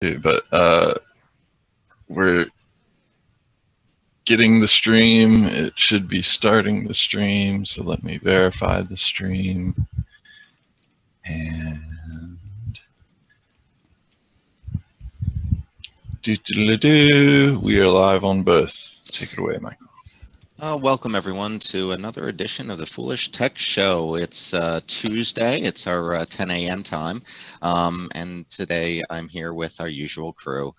too, but we're getting the stream. It should be starting the stream, so let me verify the stream. And we are live on both. Take it away, Michael. Welcome everyone to another edition of the Foolish Tech Show. It's Tuesday, it's our 10 a.m. time, and today I'm here with our usual crew.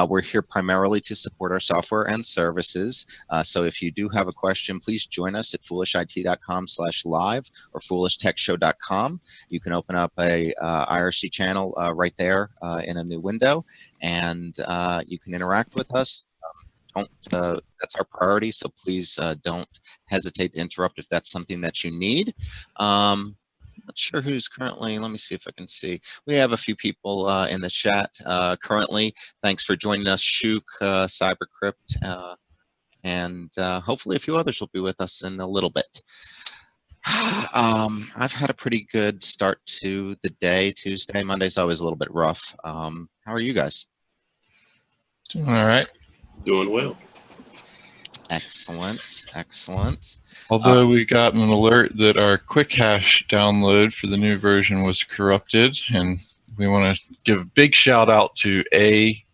We're here primarily to support our software and services, so if you do have a question, please join us at foolishit.com/live or foolishtechshow.com. You can open up a IRC channel right there in a new window, and you can interact with us. That's our priority, so please don't hesitate to interrupt if that's something that you need. Not sure who's currently, let me see if I can see. We have a few people in the chat currently. Thanks for joining us, Shook, VeraCrypt, and hopefully a few others will be with us in a little bit. I've had a pretty good start to the day, Tuesday. Monday's always a little bit rough. How are you guys? Doing all right. Doing well. Excellent, excellent. Although we got an alert that our quick hash download for the new version was corrupted, and we want to give a big shout out to a@b.com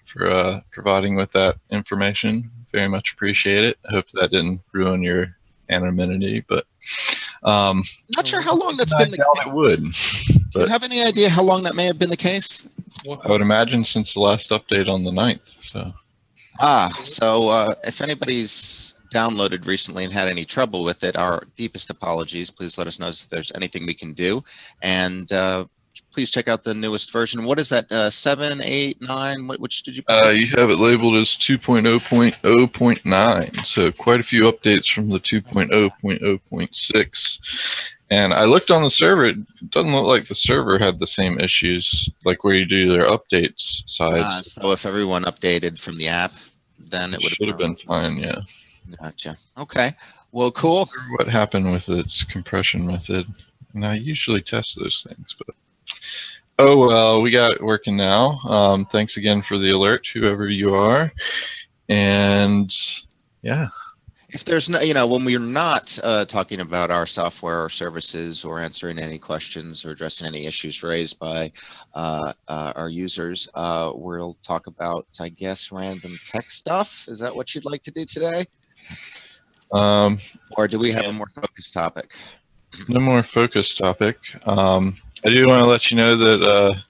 for providing with that information. Very much appreciate it. I hope that didn't ruin your anonymity, but not sure how long that's been the case. It would. Do you have any idea how long that may have been the case? I would imagine since the last update on the 9th. So. So if anybody's downloaded recently and had any trouble with it, our deepest apologies. Please let us know if there's anything we can do. And please check out the newest version. What is that, 7, 8, 9? Which did you put? You have it labeled as 2.0.0.9, so quite a few updates from the 2.0.0.6. And I looked on the server, it doesn't look like the server had the same issues, like where you do their updates side. So if everyone updated from the app, then it would have been fine, yeah. Gotcha. Okay. Well, cool. What happened with its compression method? And I usually test those things, but oh well, we got it working now. Thanks again for the alert, whoever you are. And yeah. If there's no, when we're not talking about our software or services or answering any questions or addressing any issues raised by our users, we'll talk about, I guess, random tech stuff. Is that what you'd like to do today? Or do we have a more focused topic? No more focused topic. I do want to let you know that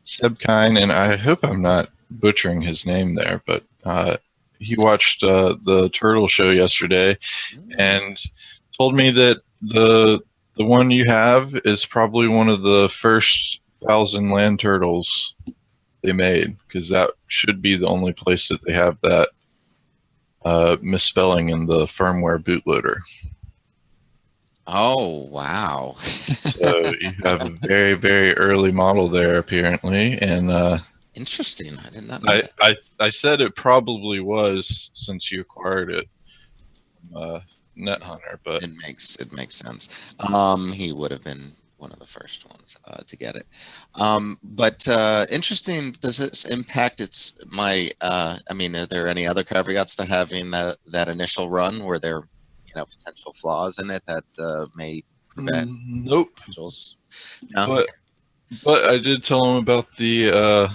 Sebkine, and I hope I'm not butchering his name there, but he watched the Turtle Show yesterday and told me that the one you have is probably one of the first 1,000 land turtles they made, because that should be the only place that they have that misspelling in the firmware bootloader. Oh, wow. So you have a very, very early model there, apparently, and interesting. I did not know that. I said it probably was since you acquired it from NetHunter, but it makes sense. He would have been one of the first ones to get it. But interesting. Does this impact I mean, are there any other caveats to having that initial run? Were there potential flaws in it that may prevent? Nope. No? But I did tell him about the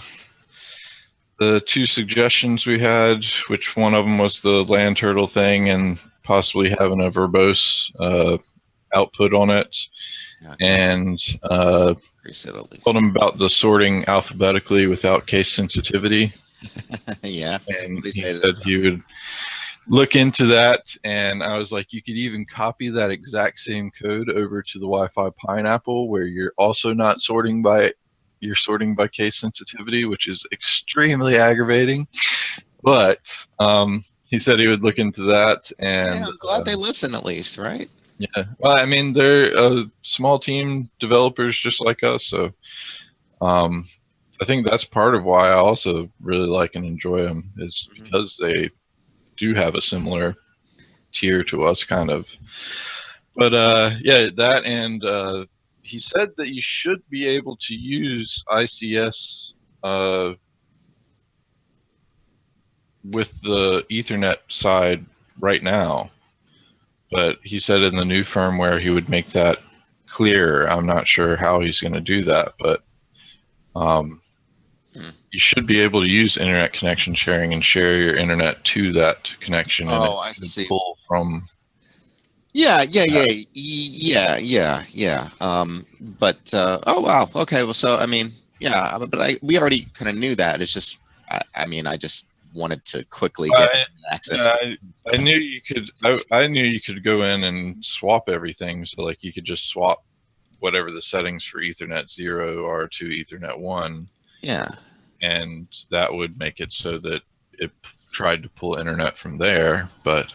two suggestions we had, which one of them was the land turtle thing and possibly having a verbose output on it. Okay. And told him about the sorting alphabetically without case sensitivity. Yeah. And he said he would look into that, and I was like, you could even copy that exact same code over to the Wi-Fi Pineapple, where you're also not sorting by case sensitivity, which is extremely aggravating. But he said he would look into that, and yeah, I'm glad they listen at least, right? Yeah, well, I mean, they're a small team, developers just like us, so I think that's part of why I also really like and enjoy them, is because they do have a similar tier to us, kind of. But yeah, that and he said that you should be able to use ICS with the Ethernet side right now, but he said in the new firmware he would make that clear. I'm not sure how he's going to do that, but you should be able to use internet connection sharing and share your internet to that connection, and it I should see. pull from. Yeah. But oh wow. Okay. Well, so I mean, yeah, but we already kind of knew that. It's just, I mean, I just wanted to quickly get access. I knew you could. I knew you could go in and swap everything. So like you could just swap whatever the settings for Ethernet 0 are to Ethernet 1. Yeah. And that would make it so that it tried to pull internet from there. But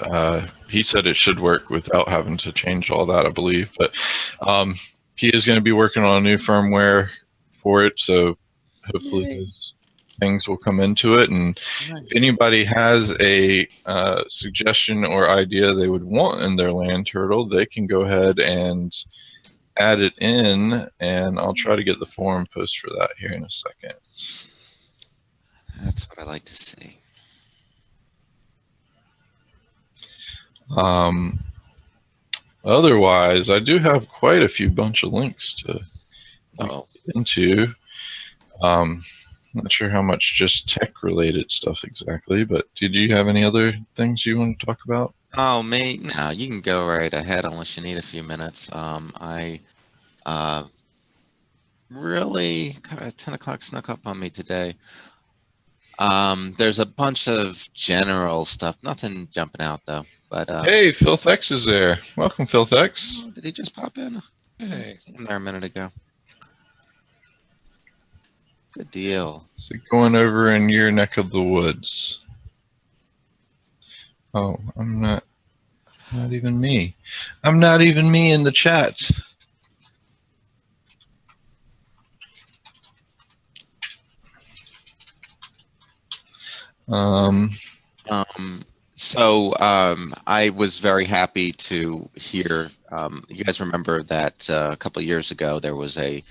he said it should work without having to change all that, I believe. But he is going to be working on a new firmware for it, so hopefully those things will come into it. And if anybody has a suggestion or idea they would want in their land turtle, they can go ahead and add it in, and I'll try to get the forum post for that here in a second. That's what I like to see. Otherwise, I do have quite a few bunch of links to get into. Not sure how much just tech related stuff exactly, but did you have any other things you want to talk about? Oh, me? No, you can go right ahead unless you need a few minutes. I really kind of 10 o'clock snuck up on me today. There's a bunch of general stuff, nothing jumping out though. But hey, PhilThex is there. Welcome, PhilThex. Oh, did he just pop in? Hey, I seen him there a minute ago. Good deal. So going over in your neck of the woods. Oh, I'm not even me. I'm not even me in the chat. So I was very happy to hear. You guys remember that a couple of years ago there was a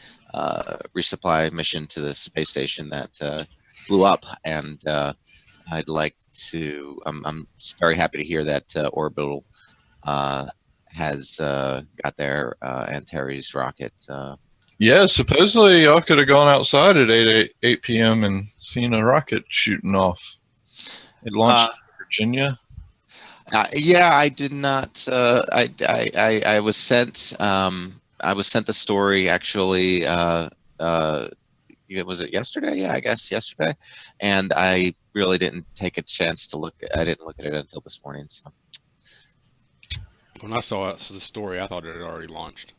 resupply mission to the space station that blew up, and I'd like to. I'm very happy to hear that Orbital has got their Antares rocket. Yeah, supposedly y'all could have gone outside at 8 p.m. and seen a rocket shooting off. It launched in Virginia. Yeah, I did not. I was sent. I was sent the story actually. Was it yesterday? Yeah, I guess yesterday. And I really didn't take a chance to look. I didn't look at it until this morning. So. When I saw the story, I thought it had already launched.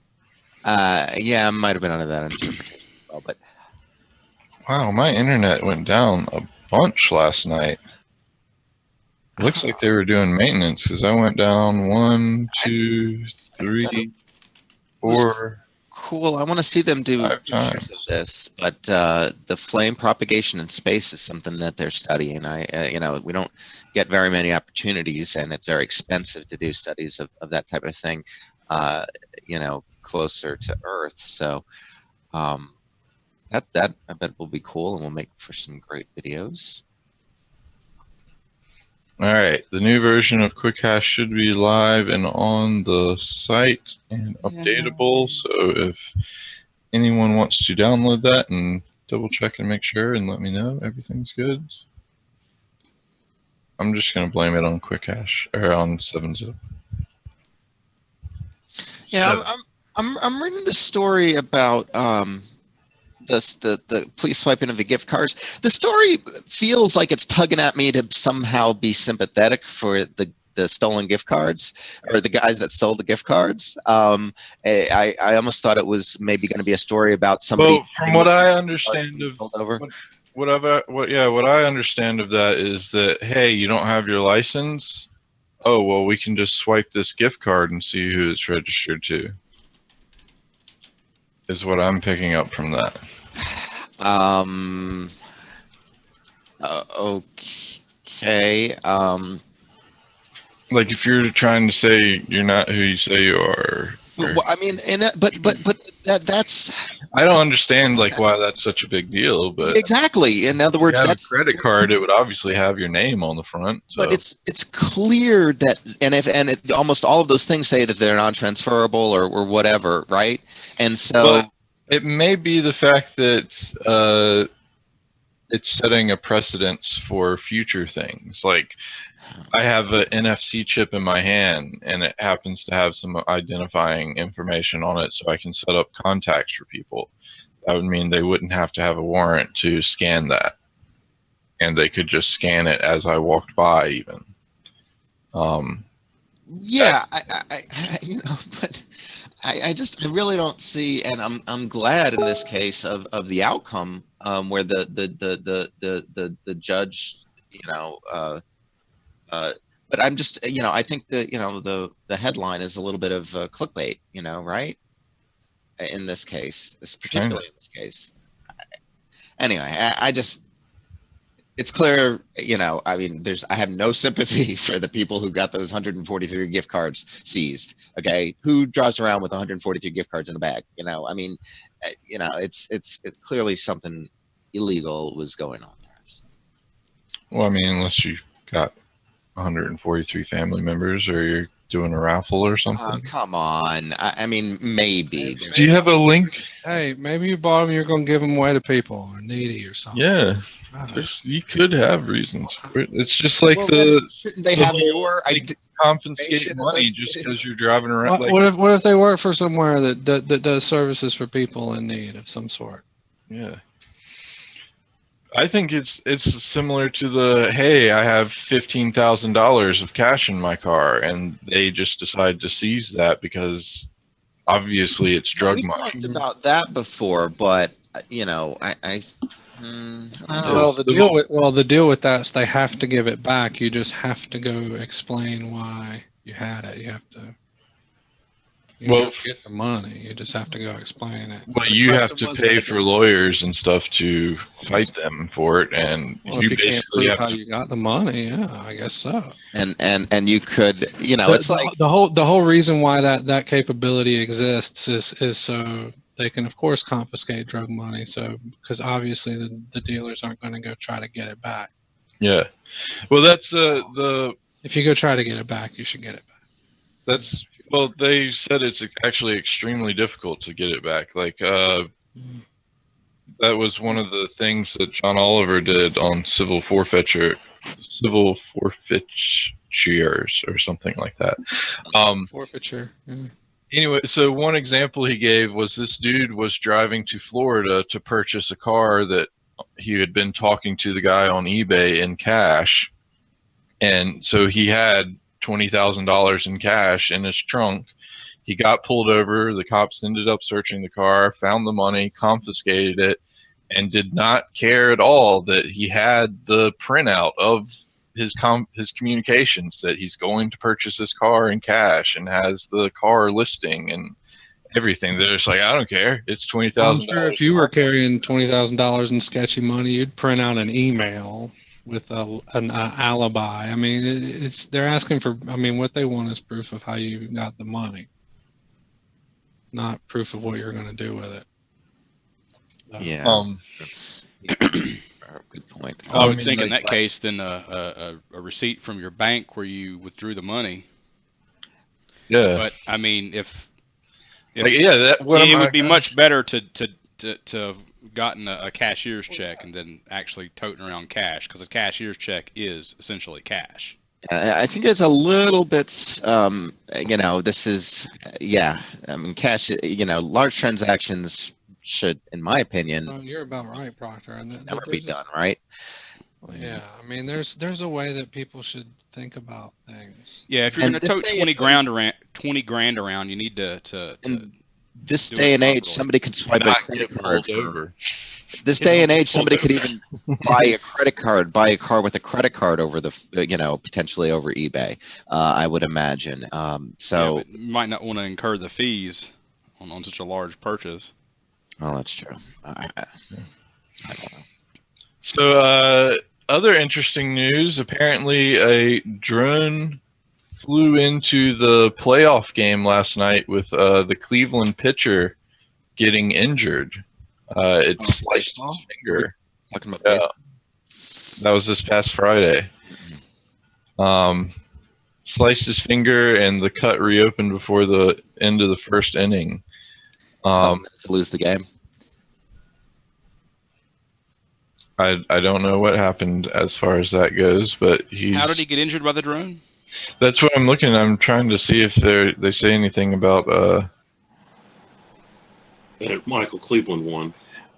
Yeah, I might have been under that interpretation as well. But wow, my internet went down a bunch last night. Looks like they were doing maintenance because I went down 1, 2, 3, 4. Cool. I want to see them do 5 pictures of this, but the flame propagation in space is something that they're studying. We don't get very many opportunities, and it's very expensive to do studies of that type of thing, closer to Earth. So that I bet will be cool, and will make for some great videos. All right, the new version of QuickHash should be live and on the site and updatable. So if anyone wants to download that and double check and make sure and let me know everything's good. I'm just gonna blame it on QuickHash or on 7-Zip. Yeah, I'm reading the story about the police swiping of the gift cards. The story feels like it's tugging at me to somehow be sympathetic for the stolen gift cards or the guys that stole the gift cards. I almost thought it was maybe going to be a story about somebody. Well, from what I understand what I understand of that is that, hey, you don't have your license. Oh, well, we can just swipe this gift card and see who it's registered to. Is what I'm picking up from that. Okay. Like if you're trying to say you're not who you say you are. Well, I mean, but that's I don't understand like why that's such a big deal, but exactly. In other if you words, have a that's. credit card, it would obviously have your name on the front. So. But it's clear that, almost all of those things say that they're non-transferable or whatever, right? And so, well, it may be the fact that it's setting a precedence for future things. Like, I have an NFC chip in my hand, and it happens to have some identifying information on it, so I can set up contacts for people. That would mean they wouldn't have to have a warrant to scan that, and they could just scan it as I walked by, even. yeah, but I really don't see, and I'm glad in this case of the outcome, where the judge, but I'm just, I think the headline is a little bit of clickbait, right? In this case, particularly in this case. Anyway, I just, it's clear, I mean, I have no sympathy for the people who got those 143 gift cards seized. Okay, who drives around with 143 gift cards in a bag? I mean, it's clearly something illegal was going on there. So. Well, I mean, unless you got 143 family members, or you're doing a raffle or something. Come on. I mean, maybe. Do you have a link? Hey, maybe you bought them. You're going to give them away to people or needy or something. Yeah, you could have reasons for it. It's just like shouldn't they have whole, your confiscate money just because you're driving around. What if they work for somewhere that does services for people in need of some sort? Yeah. I think it's similar to the, hey, I have $15,000 of cash in my car, and they just decide to seize that because obviously it's drug money. We've talked about that before, but the deal with that is they have to give it back. You just have to go explain why you had it. You have to. Get the money. You just have to go explain it. Well, you have to pay for lawyers and stuff to fight them for it, and you basically can't prove how you got the money. Yeah, I guess so. And you could, it's like the whole reason why that capability exists is so they can of course confiscate drug money. So because obviously the dealers aren't going to go try to get it back. Yeah. Well, that's if you go try to get it back, you should get it back. Well, they said it's actually extremely difficult to get it back. Like, that was one of the things that John Oliver did on civil forfeitures or something like that. Forfeiture. Yeah. Anyway, so one example he gave was this dude was driving to Florida to purchase a car that he had been talking to the guy on eBay in cash. And so he had $20,000 in cash in his trunk. He got pulled over. The cops ended up searching the car, found the money, confiscated it, and did not care at all that he had the printout of his communications that he's going to purchase this car in cash and has the car listing and everything. They're just like, I don't care. It's $20,000. I'm sure if you were carrying $20,000 in sketchy money, you'd print out an email with an alibi. I mean, they're asking for. I mean, what they want is proof of how you got the money, not proof of what you're going to do with it. Yeah, that's a good point. I would think in that case, then a receipt from your bank where you withdrew the money. Yeah. But I mean, if it would be much better to have gotten a cashier's check and then actually toting around cash, because a cashier's check is essentially cash. I think it's a little bit, this is, I mean, cash, large transactions should, in my opinion, you're about right, Proctor. Never be done, right? Well, yeah, I mean, there's a way that people should think about things. Yeah, if you're going to tote 20 grand around, you need to this day and age, somebody could swipe a credit card over. This day and age, somebody could even buy a car with a credit card over potentially over eBay. I would imagine. So but you might not want to incur the fees on such a large purchase. Oh, that's true. I don't know. So, other interesting news. Apparently, a drone flew into the playoff game last night with the Cleveland pitcher getting injured. It sliced baseball? his finger. Talking about Yeah, baseball? that was this past Friday. Sliced his finger, and the cut reopened before the end of the first inning. Causing them to lose the game. I don't know what happened as far as that goes, but How did he get injured by the drone? That's what I'm looking. I'm trying to see if they say anything about. And Michael Cleveland won.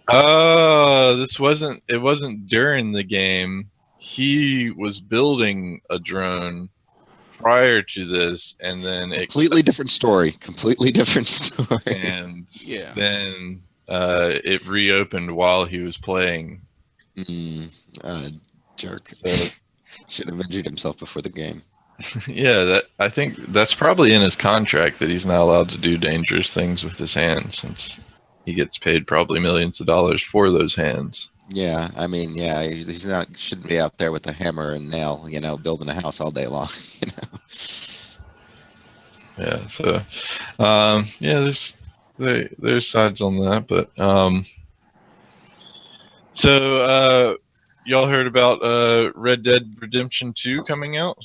It wasn't during the game. He was building a drone prior to this, and then Completely different story. Completely different story. and Yeah. then it reopened while he was playing. Jerk. So, should have injured himself before the game. Yeah, I think that's probably in his contract that he's not allowed to do dangerous things with his hands, since he gets paid probably millions of dollars for those hands. Yeah, I mean, yeah, shouldn't be out there with a hammer and nail, building a house all day long, Yeah, so there's sides on that, but y'all heard about Red Dead Redemption 2 coming out?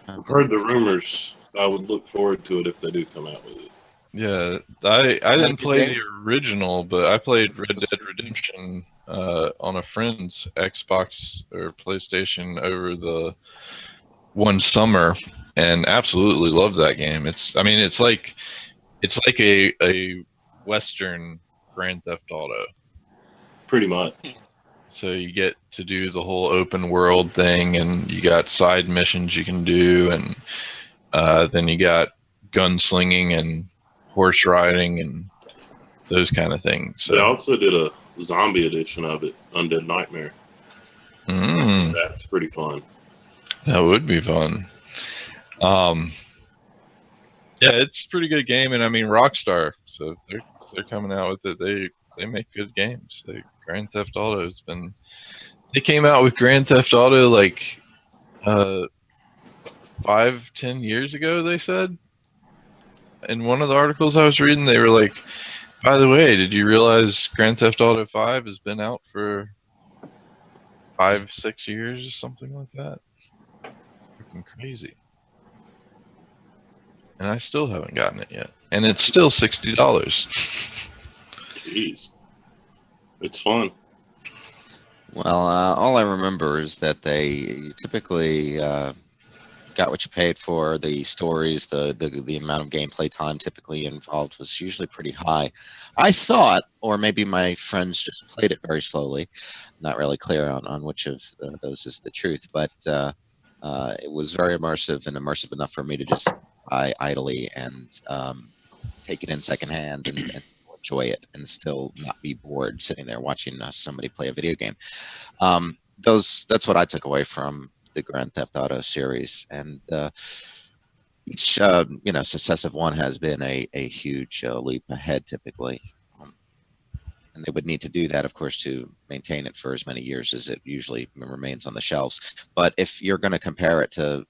I've heard the rumors. I would look forward to it if they do come out with it. Yeah, I didn't play game? the original, but I played Red Dead Redemption on a friend's Xbox or PlayStation over the one summer, and absolutely loved that game. It's like a Western Grand Theft Auto. Pretty much. So you get to do the whole open world thing, and you got side missions you can do, and then you got gunslinging and horse riding and those kind of things. So. They also did a zombie edition of it, Undead Nightmare. That's pretty fun. That would be fun. Yeah, it's a pretty good game, and I mean Rockstar, so they're coming out with it. They make good games. Grand Theft Auto has been. They came out with Grand Theft Auto like 5-10 years ago. They said in one of the articles I was reading, they were like, "By the way, did you realize Grand Theft Auto 5 has been out for 5-6 years or something like that?" Freaking crazy. And I still haven't gotten it yet, and it's still $60. Jeez, it's fun. Well, all I remember is that they typically got what you paid for. The stories, the amount of gameplay time typically involved was usually pretty high. I thought, or maybe my friends just played it very slowly. Not really clear on which of those is the truth, but it was very immersive, and immersive enough for me to just idly and take it in secondhand and still enjoy it and still not be bored sitting there watching somebody play a video game. That's what I took away from the Grand Theft Auto series, and each successive one has been a huge leap ahead typically, and they would need to do that, of course, to maintain it for as many years as it usually remains on the shelves. But if you're going to compare it to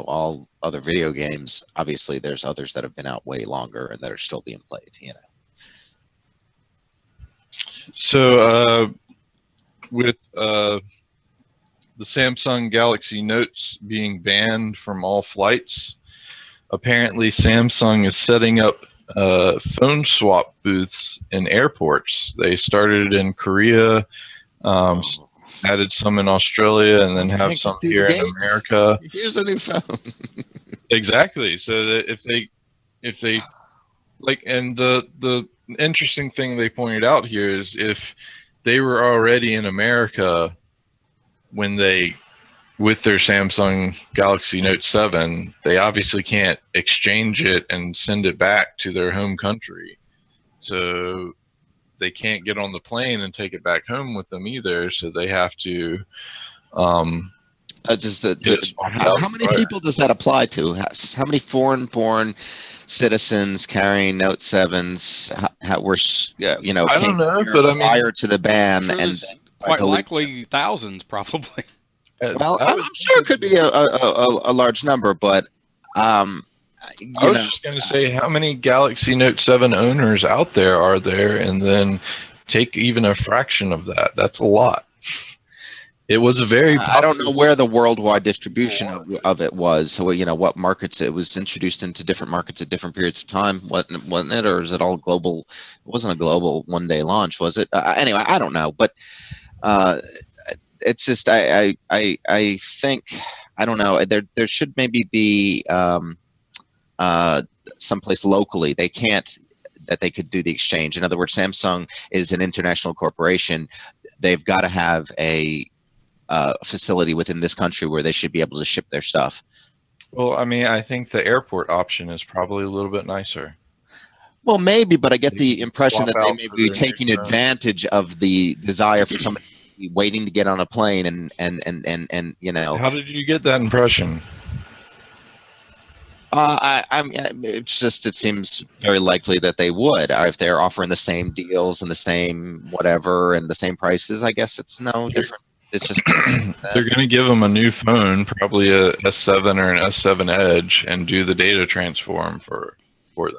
all other video games, obviously there's others that have been out way longer and that are still being played, So with the Samsung Galaxy Notes being banned from all flights, apparently Samsung is setting up phone swap booths in airports. They started in Korea, added some in Australia, and then have some here in America. Here's a new phone. Exactly. So that if they like, and the interesting thing they pointed out here is if they were already in America when with their Samsung Galaxy Note 7, they obviously can't exchange it and send it back to their home country. So they can't get on the plane and take it back home with them either. So they have to. How many people does that apply to? How many foreign-born citizens carrying Note 7s I don't know, but prior to the ban, sure, and quite likely thousands, probably. Well, I'm sure it could be a large number, but I was just going to say, how many Galaxy Note 7 owners out there are there, and then take even a fraction of that? That's a lot. It was a very I don't know where the worldwide distribution of it was. So, what markets it was introduced into different markets at different periods of time, wasn't it? Or is it all global? It wasn't a global one-day launch, was it? Anyway, I don't know. But it's just, I think, I don't know. There should maybe be someplace locally. That they could do the exchange. In other words, Samsung is an international corporation. They've got to have a facility within this country where they should be able to ship their stuff. Well, I mean, I think the airport option is probably a little bit nicer. Well, maybe, but I get the impression that they Swap may out be for taking their advantage of the desire for somebody waiting to get on a plane and How did you get that impression? it's just, it seems very likely that they would, if they're offering the same deals and the same whatever and the same prices. I guess it's no different. It's just they're going to give them a new phone, probably a S7 or an S7 Edge, and do the data transform for them.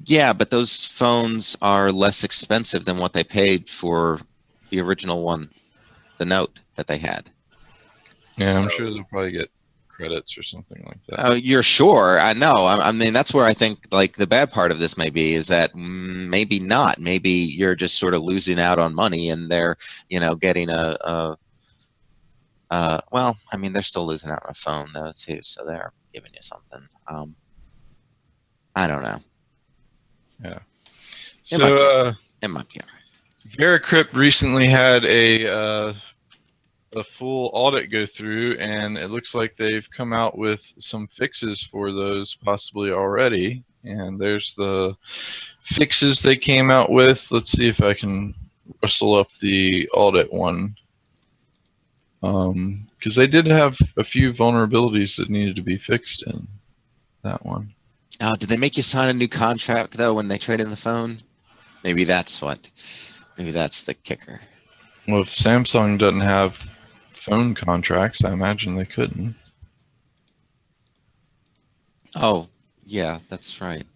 Yeah, but those phones are less expensive than what they paid for the original one, the Note that they had. Yeah, So, I'm sure they'll probably get credits or something like that. you're sure? I know. I mean, that's where I think like the bad part of this may be is that maybe not. Maybe you're just sort of losing out on money, and they're getting well, I mean, they're still losing out on a phone though too, so they're giving you something. I don't know. Yeah. It So, it might be all right. VeraCrypt recently had a full audit go through, and it looks like they've come out with some fixes for those possibly already. And there's the fixes they came out with. Let's see if I can rustle up the audit one. Because they did have a few vulnerabilities that needed to be fixed in that one. Oh, did they make you sign a new contract though when they trade in the phone? Maybe that's the kicker. Well, if Samsung doesn't have phone contracts, I imagine they couldn't. Oh, yeah, that's right.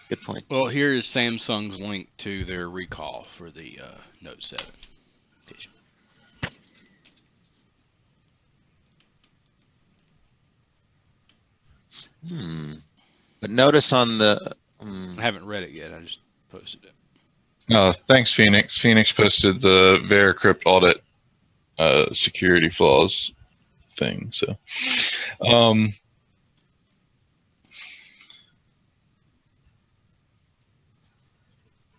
Good point. Well, here is Samsung's link to their recall for the Note 7. But notice on the. I haven't read it yet. I just posted it. Thanks, Phoenix. Phoenix posted the VeraCrypt audit security flaws thing. So,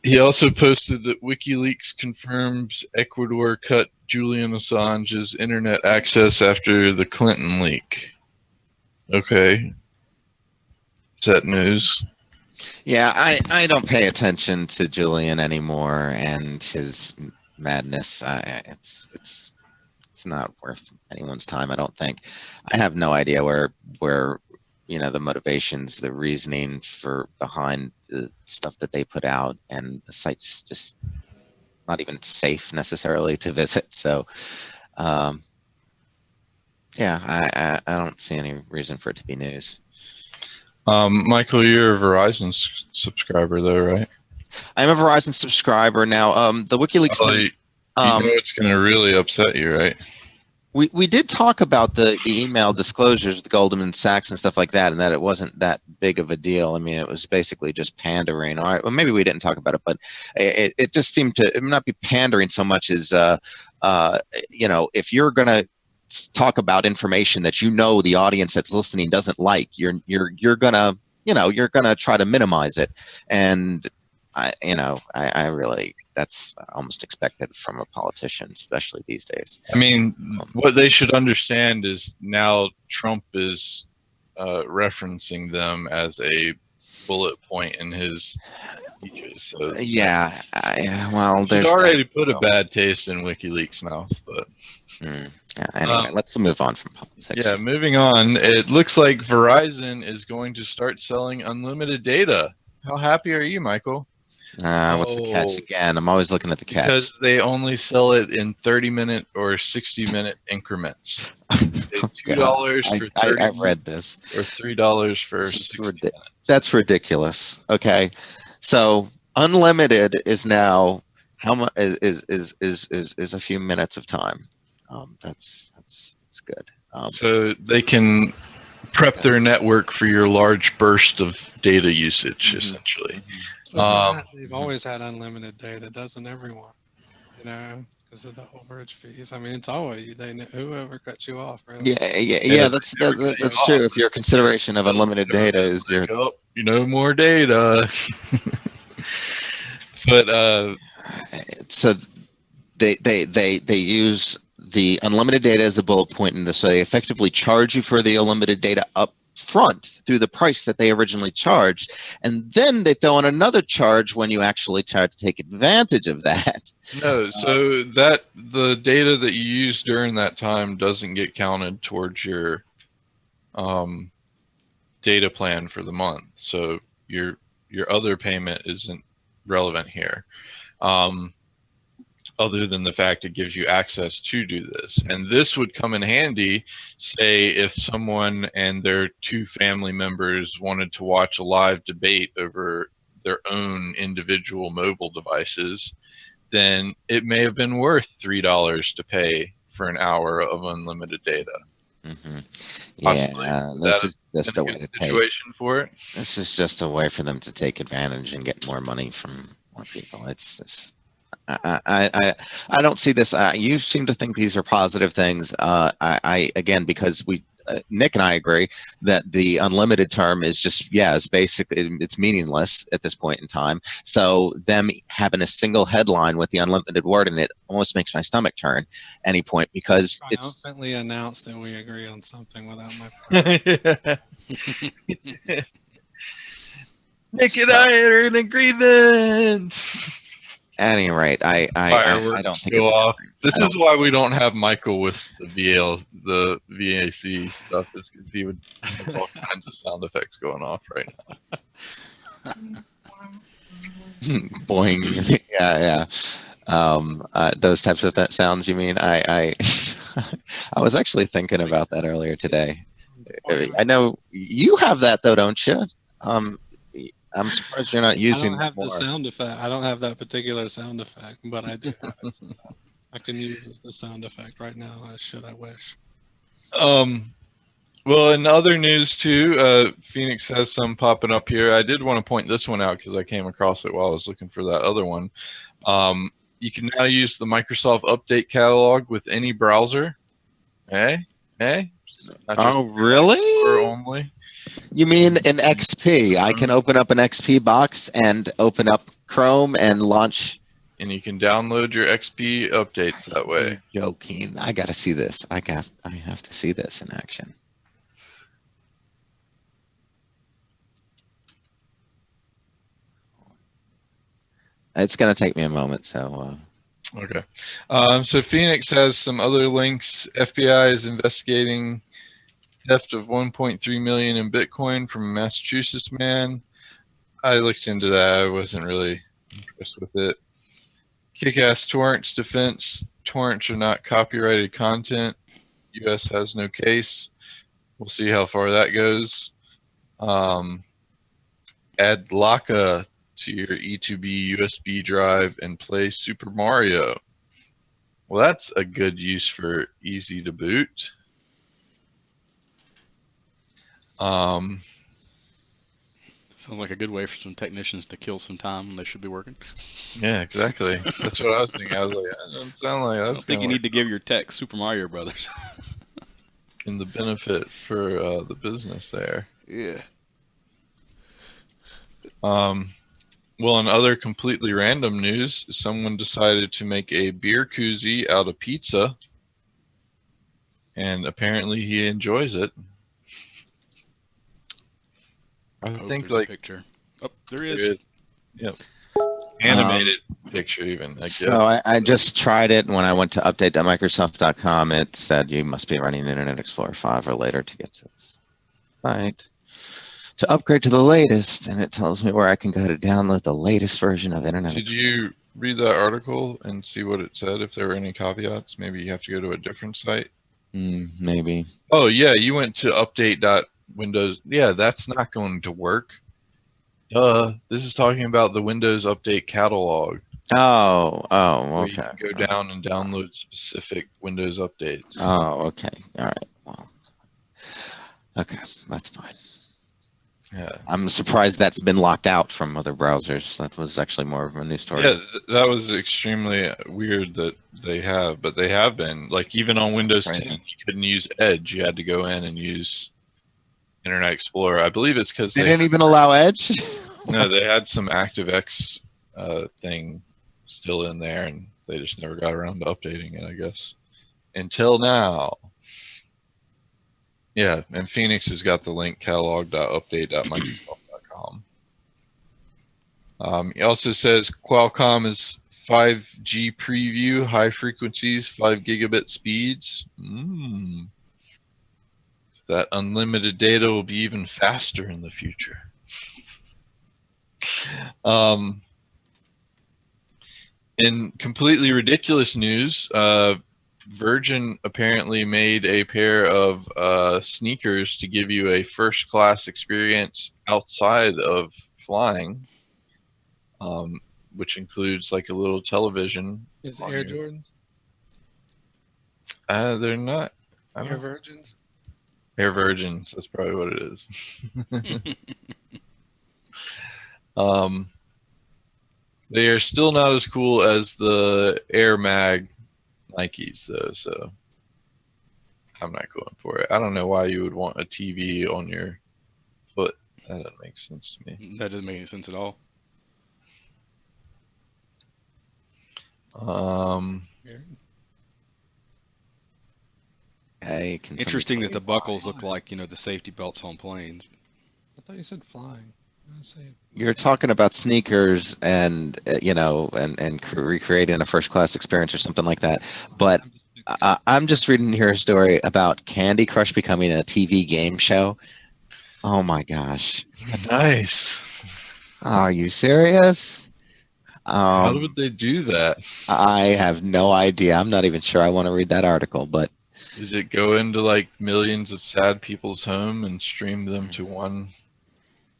he also posted that WikiLeaks confirms Ecuador cut Julian Assange's internet access after the Clinton leak. Okay. Is that news? Yeah, I don't pay attention to Julian anymore and his madness. It's not worth anyone's time, I don't think. I have no idea where the motivations, the reasoning behind the stuff that they put out, and the site's just not even safe necessarily to visit. So, yeah, I don't see any reason for it to be news. Michael, you're a Verizon subscriber, though, right? I'm a Verizon subscriber now. The WikiLeaks thing. You know it's going to really upset you, right? We did talk about the email disclosures with Goldman Sachs and stuff like that, and that it wasn't that big of a deal. I mean, it was basically just pandering. All right, well, maybe we didn't talk about it, but it just seemed to not be pandering so much as if you're going to talk about information that the audience that's listening doesn't like, you're gonna try to minimize it, and I really, that's almost expected from a politician, especially these days. I mean, what they should understand is now Trump is referencing them as a bullet point in his speeches. So yeah, well, there's already put a bad taste in WikiLeaks' mouth, but. Anyway, let's move on from politics. Yeah, moving on. It looks like Verizon is going to start selling unlimited data. How happy are you, Michael? What's the catch again? I'm always looking at the catch. Because they only sell it in 30-minute or 60-minute increments. Pay Oh, $2 God. for I 30 read this. or $3 for This is 60 ridiculous. minutes. That's ridiculous. Okay, so unlimited is now how much is a few minutes of time. That's good. So they can prep their network for your large burst of data usage, essentially. They've always had unlimited data, doesn't everyone? You know, because of the overage fees. I mean, it's always whoever cuts you off, really. Yeah. That's true. If your consideration of unlimited data is your more data. But so they use the unlimited data as a bullet point in this, so they effectively charge you for the unlimited data up front through the price that they originally charged, and then they throw in another charge when you actually try to take advantage of that. no, so that the data that you use during that time doesn't get counted towards your data plan for the month. So your other payment isn't relevant here. Other than the fact it gives you access to do this. And this would come in handy, say, if someone and their 2 family members wanted to watch a live debate over their own individual mobile devices, then it may have been worth $3 to pay for an hour of unlimited data. Yeah, this is just a way to situation for it. This is just a way for them to take advantage and get more money from more people. It's just I don't see this. You seem to think these are positive things. I again, because Nick and I agree that the unlimited term is just it's basically it's meaningless at this point in time. So them having a single headline with the unlimited word in it almost makes my stomach turn any point, because it's triumphantly announced that we agree on something without my Nick and I are in agreement. At any rate, I don't think go it's off. This is why we don't have Michael with the VAC stuff, is because he would have all kinds of sound effects going off right now. Boing. Yeah. Those types of sounds, you mean? I was actually thinking about that earlier today. I know you have that though, don't you? I'm surprised you're not using. I don't have the sound effect. I don't have that particular sound effect, but I do have it. I can use the sound effect right now, should I wish. Well, in other news too, Phoenix has some popping up here. I did want to point this one out because I came across it while I was looking for that other one. You can now use the Microsoft Update Catalog with any browser. Oh, really? Only. You mean in XP? I can open up an XP box and open up Chrome and launch. And you can download your XP updates that way. You're joking. I gotta see this. I have to see this in action. It's gonna take me a moment, so. Okay. So Phoenix has some other links. FBI is investigating theft of 1.3 million in Bitcoin from a Massachusetts man. I looked into that. I wasn't really impressed with it. Kick-ass torrents defense. Torrents are not copyrighted content. U.S. has no case. We'll see how far that goes. Add Lakka to your E2B USB drive and play SuperMario. Well, that's a good use for easy to boot. Sounds like a good way for some technicians to kill some time when they should be working. Yeah, exactly. That's what I was thinking. I was like, that doesn't sound like that's. I don't think you need to give your tech Super Mario Brothers. And the benefit for the business there. Yeah. Well, in other completely random news, someone decided to make a beer koozie out of pizza, and apparently he enjoys it. I think like a picture. Oh, there is. Yep. Animated picture even. I guess. So I just tried it, and when I went to update.microsoft.com, it said you must be running Internet Explorer 5 or later to get to this site to upgrade to the latest, and it tells me where I can go to download the latest version of Internet Explorer. Did you read that article and see what it said? If there were any caveats, maybe you have to go to a different site. Maybe. Oh yeah, you went to update.windows. Yeah, that's not going to work. This is talking about the Windows Update catalog, Oh, where you okay. can go down and download specific Windows updates. Oh, okay. All right. Well, okay, that's fine. Yeah. I'm surprised that's been locked out from other browsers. That was actually more of a news story. Yeah, that was extremely weird that they have, but they have been. Like even on Windows 10, Crazy. you couldn't use Edge. You had to go in and use Internet Explorer. I believe it's because They didn't even allow Edge? no, they had some ActiveX thing still in there, and they just never got around to updating it, I guess. Until now. Yeah, and Phoenix has got the link catalog.update.microsoft.com. He also says Qualcomm is 5G preview, high frequencies, 5 gigabit speeds. That unlimited data will be even faster in the future. In completely ridiculous news, Virgin apparently made a pair of sneakers to give you a first-class experience outside of flying, which includes like a little television. Is Air Jordans? They're not. Air Virgins? Air Virgins. That's probably what it is. They are still not as cool as the Air Mag Nikes, though. So I'm not going for it. I don't know why you would want a TV on your foot. That doesn't make sense to me. That doesn't make any sense at all. Hey, Interesting that the buckles look like, the safety belts on planes. I thought you said flying. You're talking about sneakers and recreating a first class experience or something like that. But I'm just reading here a story about Candy Crush becoming a TV game show. Oh my gosh! Nice. Are you serious? How would they do that? I have no idea. I'm not even sure I want to read that article, but Does it go into like millions of sad people's home and stream them to one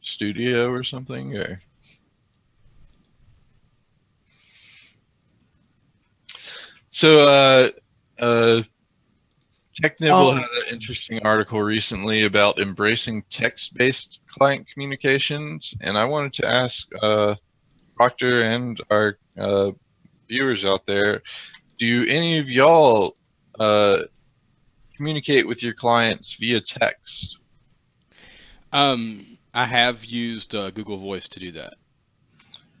studio or something? Or so TechNibble had an interesting article recently about embracing text-based client communications, and I wanted to ask Proctor and our viewers out there, do any of y'all communicate with your clients via text? I have used Google Voice to do that.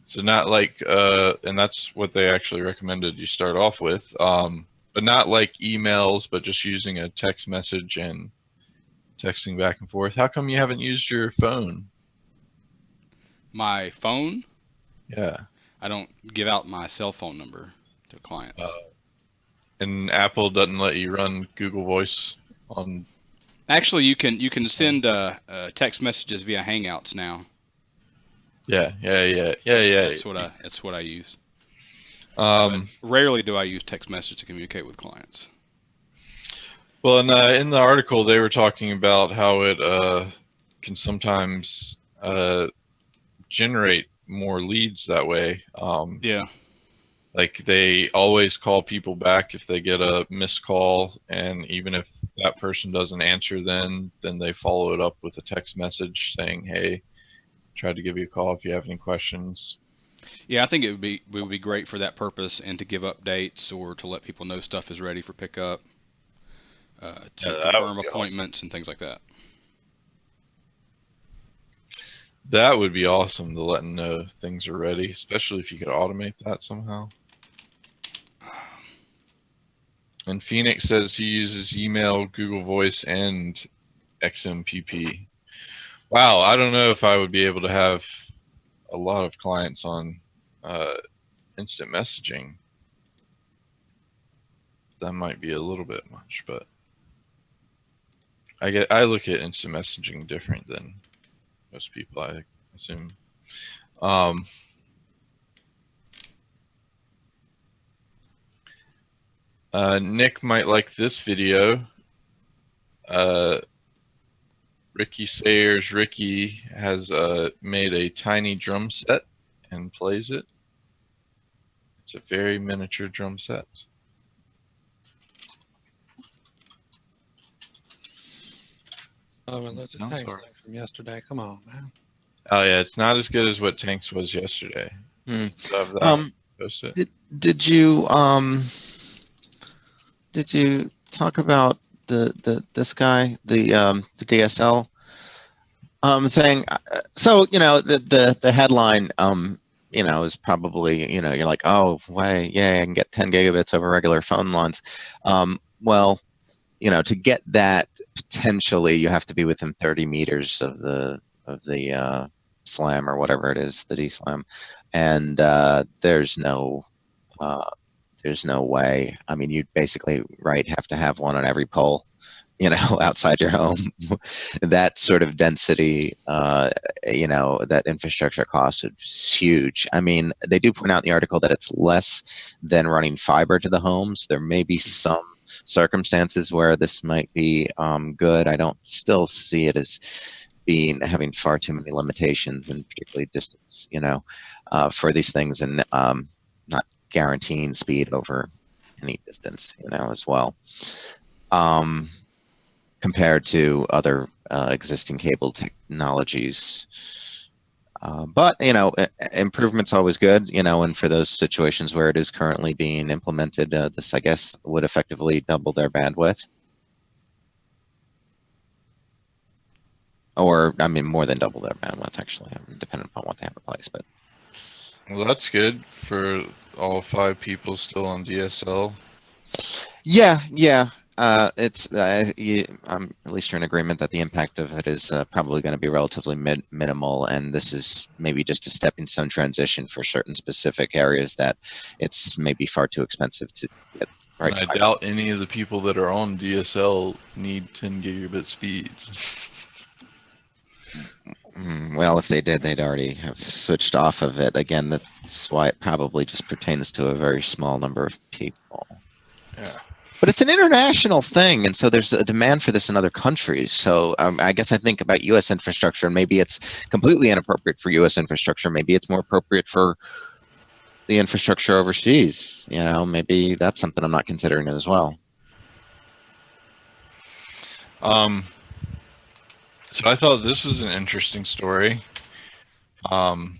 So not like, and that's what they actually recommended you start off with, but not like emails, but just using a text message and texting back and forth. How come you haven't used your phone? My phone? Yeah. I don't give out my cell phone number to clients. And Apple doesn't let you run Google Voice on. Actually, you can send text messages via Hangouts now. Yeah. That's what I use. But rarely do I use text message to communicate with clients. Well, in the article, they were talking about how it can sometimes generate more leads that way. Yeah. Like they always call people back if they get a missed call, and even if that person doesn't answer, then they follow it up with a text message saying, "Hey, tried to give you a call if you have any questions." Yeah, I think it would be great for that purpose and to give updates or to let people know stuff is ready for pickup, to confirm appointments awesome. And things like that. That would be awesome to let them know things are ready, especially if you could automate that somehow. And Phoenix says he uses email, Google Voice, and XMPP. Wow, I don't know if I would be able to have a lot of clients on instant messaging. That might be a little bit much, but I look at instant messaging different than most people, I assume. Nick might like this video. Ricky Sayers Ricky has made a tiny drum set and plays it. It's a very miniature drum set. Oh, well, look at Sounds Tank's hard. thing from yesterday. Come on, man. Oh yeah, it's not as good as what Tanks was yesterday. So have that post it. Did you talk about this guy, the DSL thing? So the headline is probably you're like, oh why, yeah, I can get 10 gigabits over regular phone lines. Well, to get that, potentially you have to be within 30 meters of the slam or whatever it is, the DSLAM, and there's no way. I mean, you'd basically have to have one on every pole, outside your home. That sort of density, that infrastructure cost is huge. I mean, they do point out in the article that it's less than running fiber to the homes. There may be some circumstances where this might be good. I don't still see it as having far too many limitations, and particularly distance, for these things, and not guaranteeing speed over any distance, as well. Compared to other existing cable technologies. But, improvement's always good, and for those situations where it is currently being implemented, this, I guess, would effectively double their bandwidth. Or, I mean, more than double their bandwidth, actually, depending upon what they have in place. But Well, that's good for all 5 people still on DSL. Yeah. It's I'm at least you're in agreement that the impact of it is probably going to be relatively minimal, and this is maybe just a stepping stone transition for certain specific areas that it's maybe far too expensive to get right. And I doubt any of the people that are on DSL need 10 gigabit speeds. Well, if they did, they'd already have switched off of it. Again, that's why it probably just pertains to a very small number of people. Yeah. But it's an international thing, and so there's a demand for this in other countries. So I guess I think about U.S. infrastructure, and maybe it's completely inappropriate for U.S. infrastructure. Maybe it's more appropriate for the infrastructure overseas. Maybe that's something I'm not considering as well. So I thought this was an interesting story. Apparently,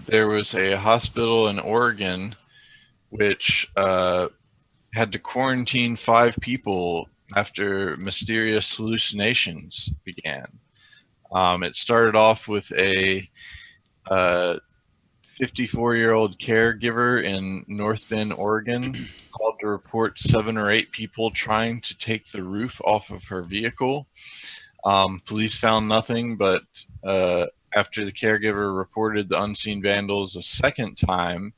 there was a hospital in Oregon which had to quarantine 5 people after mysterious hallucinations began. It started off with a 54-year-old caregiver in North Bend, Oregon, called to report 7 or 8 people trying to take the roof off of her vehicle. Police found nothing, but after the caregiver reported the unseen vandals a second time,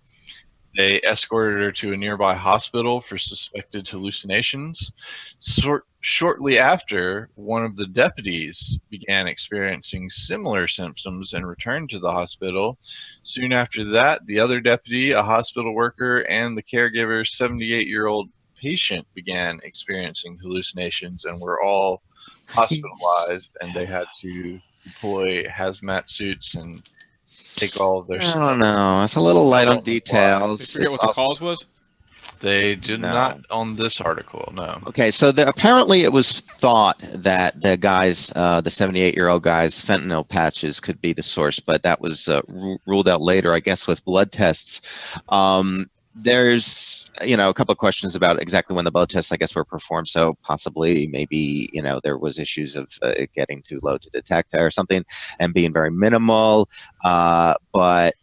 they escorted her to a nearby hospital for suspected hallucinations. Shortly after, one of the deputies began experiencing similar symptoms and returned to the hospital. Soon after that, the other deputy, a hospital worker, and the caregiver's 78-year-old patient began experiencing hallucinations and were all hospitalized, and they had to deploy hazmat suits and take all of their I stuff. don't know. It's a little light on details. Did you forget what the cause was? They did No. not on this article, no. Okay, so apparently it was thought that the guys, the 78-year-old guy's fentanyl patches could be the source, but that was ruled out later, I guess, with blood tests. There's, a couple of questions about exactly when the blood tests, I guess, were performed. So possibly, maybe, there was issues of it getting too low to detect or something, and being very minimal. But